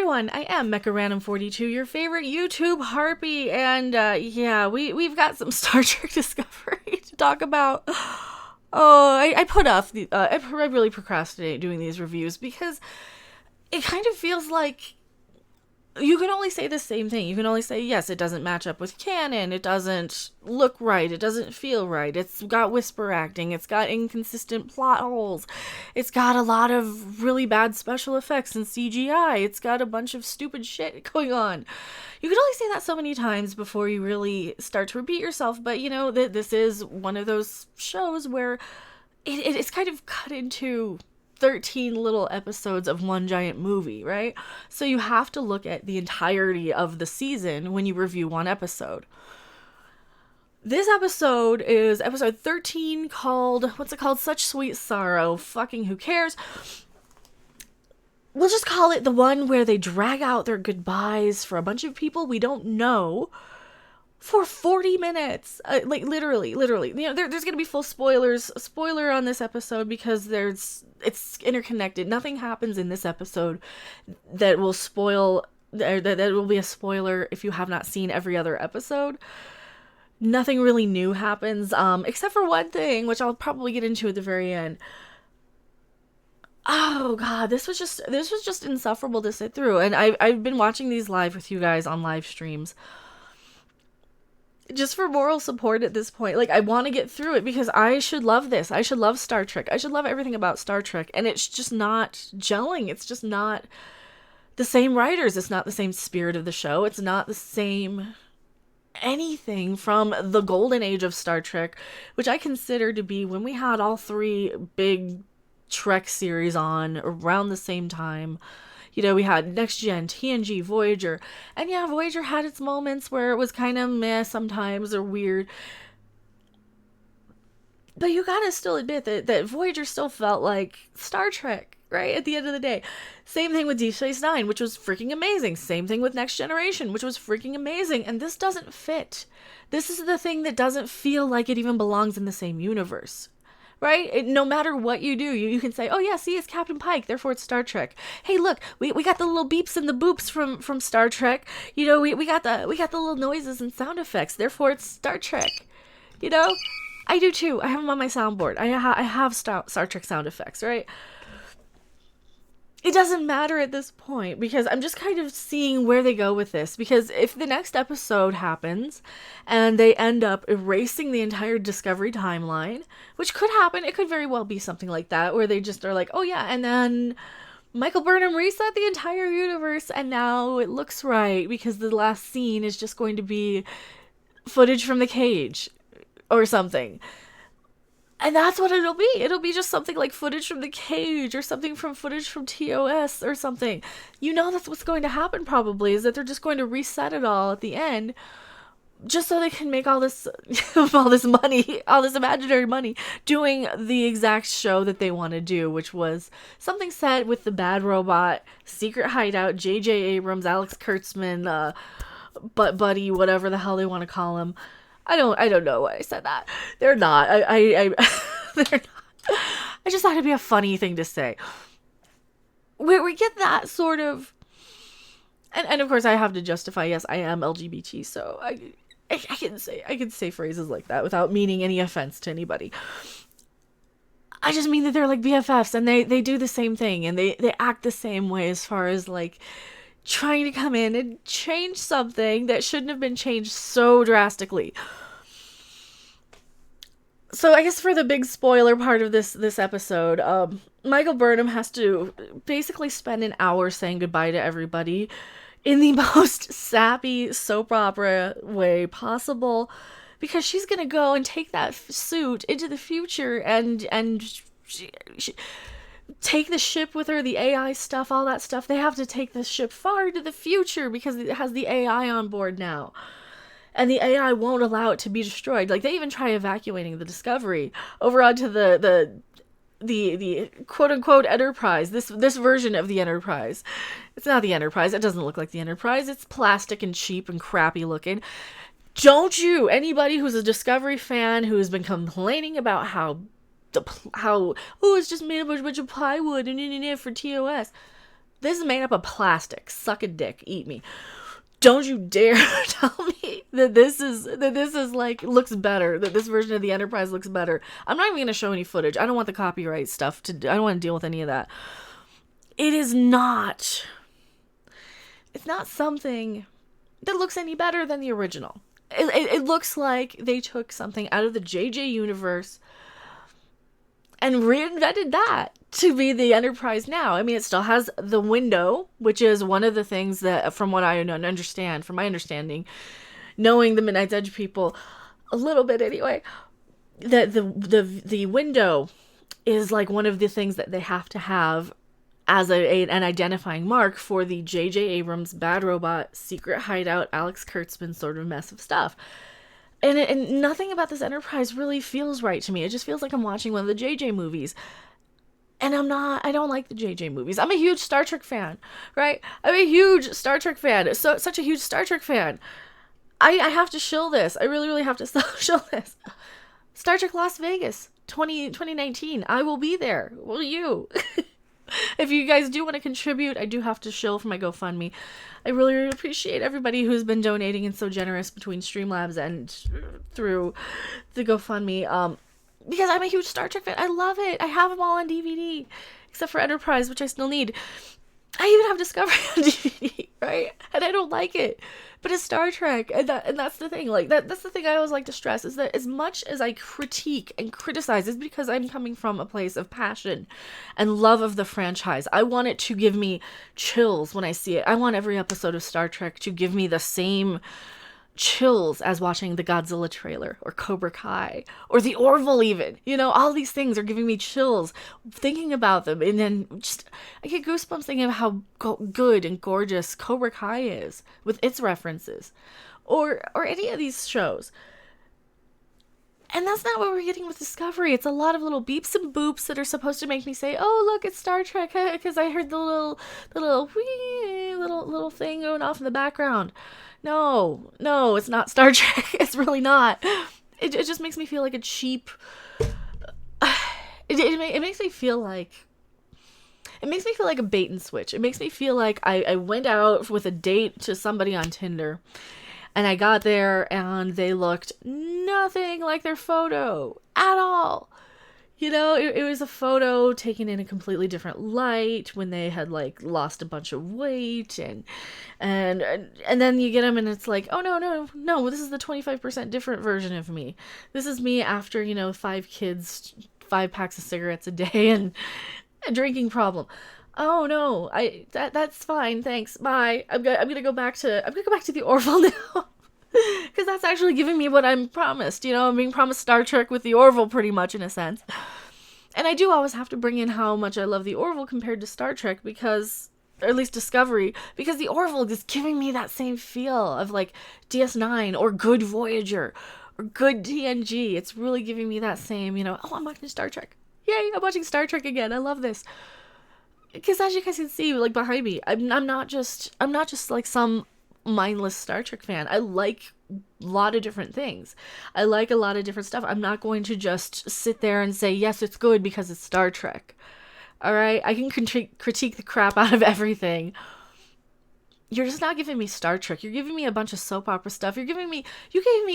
everyone, I am Mecha42, your favorite YouTube harpy, and yeah, we've got some Star Trek Discovery to talk about. Oh, I put off I really procrastinate doing these reviews because it kind of feels like you can only say the same thing. You can only say, yes, it doesn't match up with canon, it doesn't look right, it doesn't feel right, it's got whisper acting, it's got inconsistent plot holes, it's got a lot of really bad special effects and CGI, it's got a bunch of stupid shit going on. You can only say that so many times before you really start to repeat yourself, but you know, this is one of those shows where it's kind of cut into 13 little episodes of one giant movie, right? So you have to look at the entirety of the season when you review one episode. This episode is episode 13 called, what's it called? Such Sweet Sorrow. Fucking who cares? We'll just call it the one where they drag out their goodbyes for a bunch of people we don't know for 40 minutes. Like, literally. You know, there's gonna be full spoilers. Spoiler on this episode because it's interconnected. Nothing happens in this episode that will spoil, that will be a spoiler if you have not seen every other episode. Nothing really new happens, except for one thing, which I'll probably get into at the very end. Oh god, this was just insufferable to sit through, and I've been watching these live with you guys on live streams just for moral support at this point. Like, I want to get through it because I should love this. I should love Star Trek. I should love everything about Star Trek, and it's just not gelling. It's just not the same writers. It's not the same spirit of the show. It's not the same anything from the golden age of Star Trek, which I consider to be when we had all three big Trek series on around the same time. You know, we had Next Gen, TNG, Voyager, and yeah, Voyager had its moments where it was kind of meh sometimes or weird. But you gotta still admit that Voyager still felt like Star Trek, right? At the end of the day. Same thing with Deep Space Nine, which was freaking amazing. Same thing with Next Generation, which was freaking amazing. And this doesn't fit. This is the thing that doesn't feel like it even belongs in the same universe. Right? No matter what you do, you can say, oh yeah, see, it's Captain Pike, therefore it's Star Trek. Hey, look, we got the little beeps and the boops from Star Trek. You know, we got the little noises and sound effects, therefore it's Star Trek. You know? I do too. I have them on my soundboard. I have Star Trek sound effects, right? It doesn't matter at this point because I'm just kind of seeing where they go with this. Because if the next episode happens and they end up erasing the entire Discovery timeline, which could happen, it could very well be something like that, where they just are like, oh yeah, and then Michael Burnham reset the entire universe and now it looks right because the last scene is just going to be footage from the cage or something. And that's what it'll be. It'll be just something like footage from the cage or something from footage from TOS or something. You know that's what's going to happen probably, is that they're just going to reset it all at the end just so they can make all this all this money, all this imaginary money, doing the exact show that they want to do, which was something set with the bad robot, secret hideout, J.J. Abrams, Alex Kurtzman, butt buddy, whatever the hell they want to call him. I don't know why I said that. They're not. They're not. I just thought it'd be a funny thing to say. We get that sort of, and of course I have to justify. Yes, I am LGBT, so I can say phrases like that without meaning any offense to anybody. I just mean that they're like BFFs, and they do the same thing, and they act the same way as far as like trying to come in and change something that shouldn't have been changed so drastically. So I guess for the big spoiler part of this episode, Michael Burnham has to basically spend an hour saying goodbye to everybody in the most sappy soap opera way possible, because she's gonna go and take that suit into the future and she take the ship with her, the AI stuff, all that stuff. They have to take the ship far into the future because it has the AI on board now. And the AI won't allow it to be destroyed. Like, they even try evacuating the Discovery over onto the quote-unquote Enterprise. This version of the Enterprise. It's not the Enterprise. It doesn't look like the Enterprise. It's plastic and cheap and crappy looking. Don't you, anybody who's a Discovery fan who has been complaining about how it's just made up of a bunch of plywood and for TOS. This is made up of plastic. Suck a dick. Eat me. Don't you dare tell me that this is like looks better, that this version of the Enterprise looks better. I'm not even going to show any footage. I don't want the copyright stuff I don't want to deal with any of that. It's not something that looks any better than the original. It looks like they took something out of the JJ universe and reinvented that to be the Enterprise now. I mean, it still has the window, which is one of the things that, from what I understand, from my understanding, knowing the Midnight's Edge people a little bit anyway, that the window is like one of the things that they have to have as an identifying mark for the J.J. Abrams Bad Robot Secret Hideout Alex Kurtzman sort of mess of stuff. And nothing about this Enterprise really feels right to me. It just feels like I'm watching one of the JJ movies. And I don't like the JJ movies. I'm a huge Star Trek fan, right? I'm a huge Star Trek fan. Such a huge Star Trek fan. I have to shill this. I really, really have to shill this. Star Trek Las Vegas, 2019. I will be there. Will you? If you guys do want to contribute, I do have to shill for my GoFundMe. I really, really appreciate everybody who's been donating and so generous between Streamlabs and through the GoFundMe. Because I'm a huge Star Trek fan. I love it. I have them all on DVD, except for Enterprise, which I still need. I even have Discovery on DVD, right? And I don't like it. But it's Star Trek, and that's the thing. Like that's the thing I always like to stress, is that as much as I critique and criticize, is because I'm coming from a place of passion and love of the franchise. I want it to give me chills when I see it. I want every episode of Star Trek to give me the same chills as watching the Godzilla trailer or Cobra Kai or the Orville even. You know, all these things are giving me chills thinking about them, and then just I get goosebumps thinking of how good and gorgeous Cobra Kai is with its references, or any of these shows. And that's not what we're getting with Discovery. It's a lot of little beeps and boops that are supposed to make me say, "Oh, look, it's Star Trek," because I heard the little thing going off in the background. No, it's not Star Trek. It's really not. It just makes me feel like a cheap. It makes me feel like. It makes me feel like a bait and switch. It makes me feel like I went out with a date to somebody on Tinder, and I got there and they looked nothing like their photo at all. You know, it was a photo taken in a completely different light when they had like lost a bunch of weight, and then you get them and it's like, oh no, this is the 25% different version of me. This is me after, 5 kids, 5 packs of cigarettes a day, and a drinking problem. Oh no, that's fine, thanks, bye. I'm gonna go back to the Orville now. Because that's actually giving me what I'm promised. I'm being promised Star Trek with the Orville, pretty much, in a sense. And I do always have to bring in how much I love the Orville compared to Star Trek, because, or at least Discovery, because the Orville is giving me that same feel of like DS9 or good Voyager or good TNG. It's really giving me that same, oh, I'm watching Star Trek. Yay, I'm watching Star Trek again. I love this. Because as you guys can see, like behind me, I'm not just like some mindless Star Trek fan. I like a lot of different things. I like a lot of different stuff. I'm not going to just sit there and say, yes, it's good because it's Star Trek. All right? I can critique the crap out of everything. You're just not giving me Star Trek. You're giving me a bunch of soap opera stuff. You gave me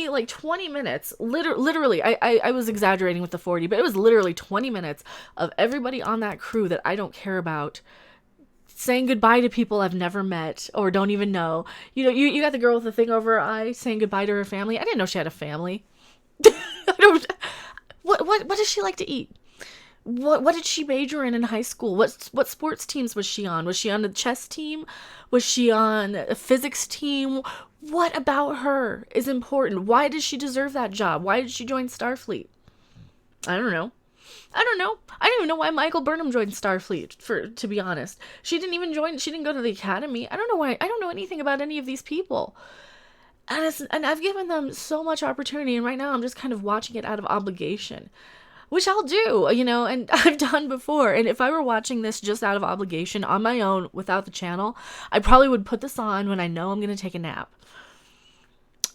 like 20 minutes. Literally, I was exaggerating with the 40, but it was literally 20 minutes of everybody on that crew that I don't care about saying goodbye to people I've never met or don't even know. You got the girl with the thing over her eye saying goodbye to her family. I didn't know she had a family. What does she like to eat? What did she major in high school? What sports teams was she on? Was she on the chess team? Was she on a physics team? What about her is important? Why does she deserve that job? Why did she join Starfleet? I don't know. I don't even know why Michael Burnham joined Starfleet, to be honest. She didn't go to the academy. I don't know why. I don't know anything about any of these people. And I've given them so much opportunity, and right now I'm just kind of watching it out of obligation. Which I'll do, and I've done before. And if I were watching this just out of obligation on my own without the channel, I probably would put this on when I know I'm going to take a nap.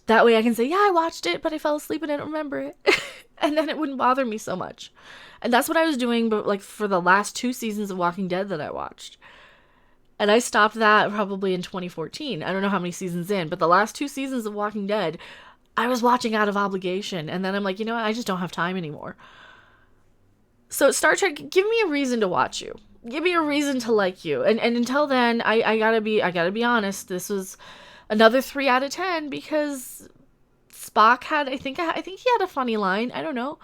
That way I can say, yeah, I watched it, but I fell asleep and I don't remember it. And then it wouldn't bother me so much. And that's what I was doing, but like for the last 2 seasons of Walking Dead that I watched. And I stopped that probably in 2014. I don't know how many seasons in, but the last 2 seasons of Walking Dead, I was watching out of obligation. And then I'm like, you know what? I just don't have time anymore. So Star Trek, give me a reason to watch you. Give me a reason to like you. And until then, I gotta be honest. This was another 3 out of 10 because Spock had, I think he had a funny line. I don't know.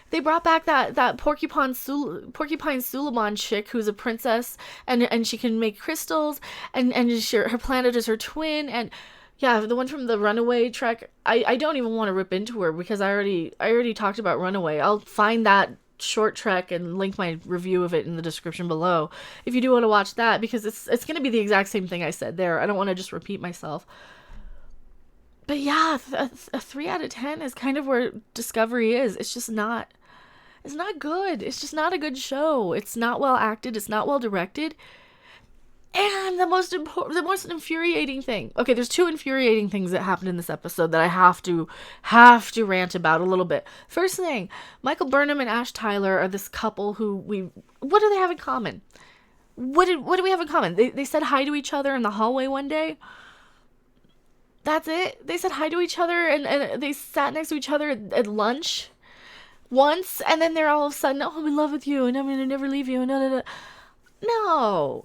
They brought back that Porcupine Suleiman chick who's a princess, and she can make crystals, and her planet is her twin, and yeah, the one from the Runaway Trek. I don't even want to rip into her because I already talked about Runaway. I'll find that short trek and link my review of it in the description below if you do want to watch that, because it's going to be the exact same thing I said there. I don't want to just repeat myself. But yeah, a 3 out of 10 is kind of where Discovery is. It's not good. It's just not a good show. It's not well acted. It's not well directed. And the most infuriating thing. Okay, there's 2 infuriating things that happened in this episode that I have to rant about a little bit. First thing, Michael Burnham and Ash Tyler are this couple who what do they have in common? What do we have in common? They said hi to each other in the hallway one day. That's it. They said hi to each other and they sat next to each other at lunch once, and then they're all of a sudden, oh, I'm in love with you and I'm gonna never leave you, and no.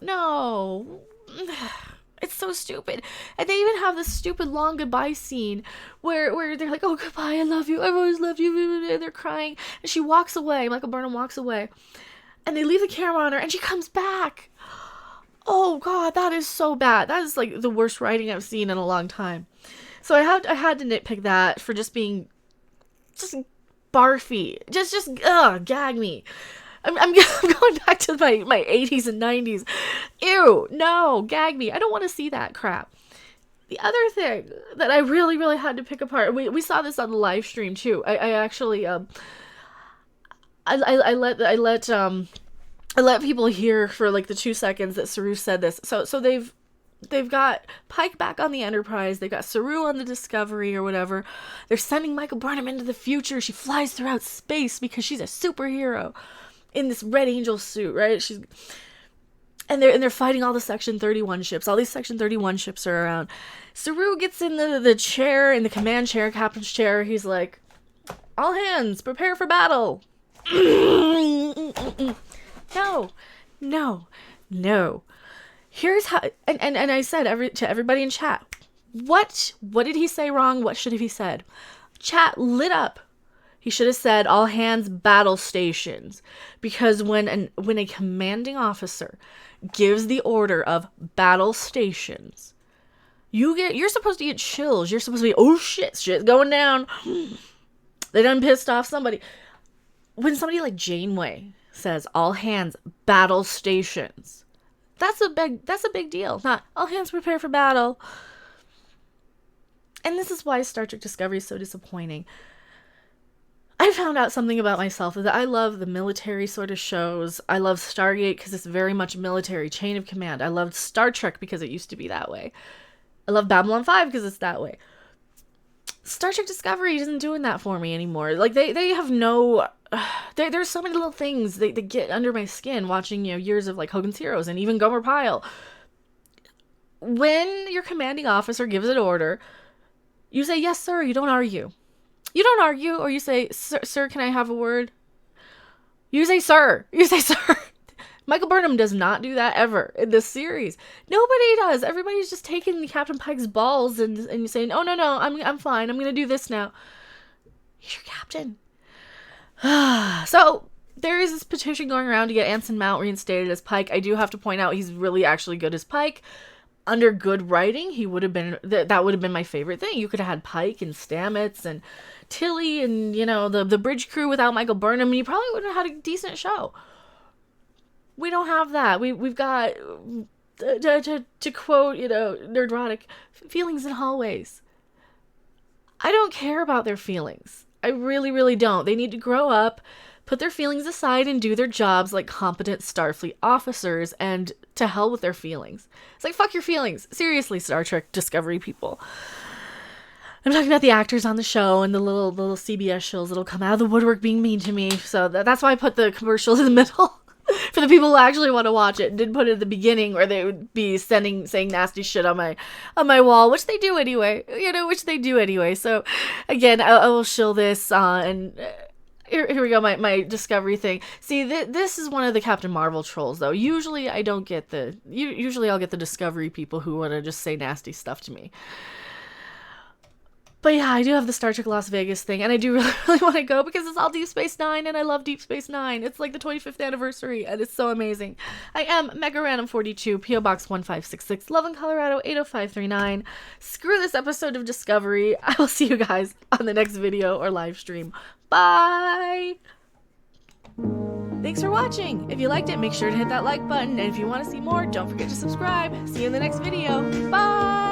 It's so stupid. And they even have this stupid long goodbye scene where they're like, oh, goodbye, I love you, I've always loved you, and they're crying, and she walks away, Michael Burnham walks away, and they leave the camera on her, and she comes back. Oh god, that is so bad. That is like the worst writing I've seen in a long time. So I had to nitpick that for just being just barfy. Just gag me. I'm going back to my 80s and 90s. Ew, no, gag me. I don't want to see that crap. The other thing that I really, really had to pick apart, we saw this on the live stream too. I actually I let people hear for like the 2 seconds that Saru said this. So they've got Pike back on the Enterprise. They've got Saru on the Discovery or whatever. They're sending Michael Burnham into the future. She flies throughout space because she's a superhero in this Red Angel suit, right? And they're fighting all the Section 31 ships. All these Section 31 ships are around. Saru gets in the chair, in the command chair, captain's chair. He's like, all hands, prepare for battle. No. Here's how, and I said to everybody in chat, what did he say wrong? What should have he said? Chat lit up. He should have said all hands battle stations, because when a commanding officer gives the order of battle stations, you're supposed to get chills. You're supposed to be, oh shit's going down. They done pissed off somebody. When somebody like Janeway says all hands battle stations, that's a big deal. Not all hands prepare for battle. And this is why Star Trek Discovery is so disappointing. I found out something about myself, that I love the military sort of shows. I love Stargate because it's very much military, chain of command. I loved Star Trek because it used to be that way. I love Babylon 5 because it's that way. Star Trek Discovery isn't doing that for me anymore. Like, they have no... there's so many little things that get under my skin watching, years of, like, Hogan's Heroes and even Gomer Pyle. When your commanding officer gives an order, you say, yes, sir, you don't argue. You don't argue, or you say, sir, can I have a word? You say, sir. Michael Burnham does not do that ever in this series. Nobody does. Everybody's just taking Captain Pike's balls and saying, oh, no, I'm fine. I'm going to do this now. He's your captain. So there is this petition going around to get Anson Mount reinstated as Pike. I do have to point out he's really actually good as Pike. Under good writing, he would have been, that would have been my favorite thing. You could have had Pike and Stamets and Tilly and, the bridge crew without Michael Burnham, and you probably would have had a decent show. We don't have that. We've got, to quote, Nerdrotic, feelings in hallways. I don't care about their feelings. I really, really don't. They need to grow up, put their feelings aside, and do their jobs like competent Starfleet officers, and to hell with their feelings. It's like, fuck your feelings. Seriously, Star Trek Discovery people. I'm talking about the actors on the show and the little CBS shows that'll come out of the woodwork being mean to me. So that's why I put the commercials in the middle. For the people who actually want to watch it, did put it at the beginning where they would be saying nasty shit on my wall, which they do anyway. So again, I will shill this and. Here we go, my Discovery thing. See, this is one of the Captain Marvel trolls, though. Usually I don't get usually I'll get the Discovery people who want to just say nasty stuff to me. But yeah, I do have the Star Trek Las Vegas thing, and I do really, really want to go because it's all Deep Space Nine, and I love Deep Space Nine. It's like the 25th anniversary, and it's so amazing. I am Mega Random 42, P.O. Box 1566, Loveland, Colorado 80539. Screw this episode of Discovery. I will see you guys on the next video or live stream. Bye! Thanks for watching! If you liked it, make sure to hit that like button, and if you want to see more, don't forget to subscribe. See you in the next video. Bye!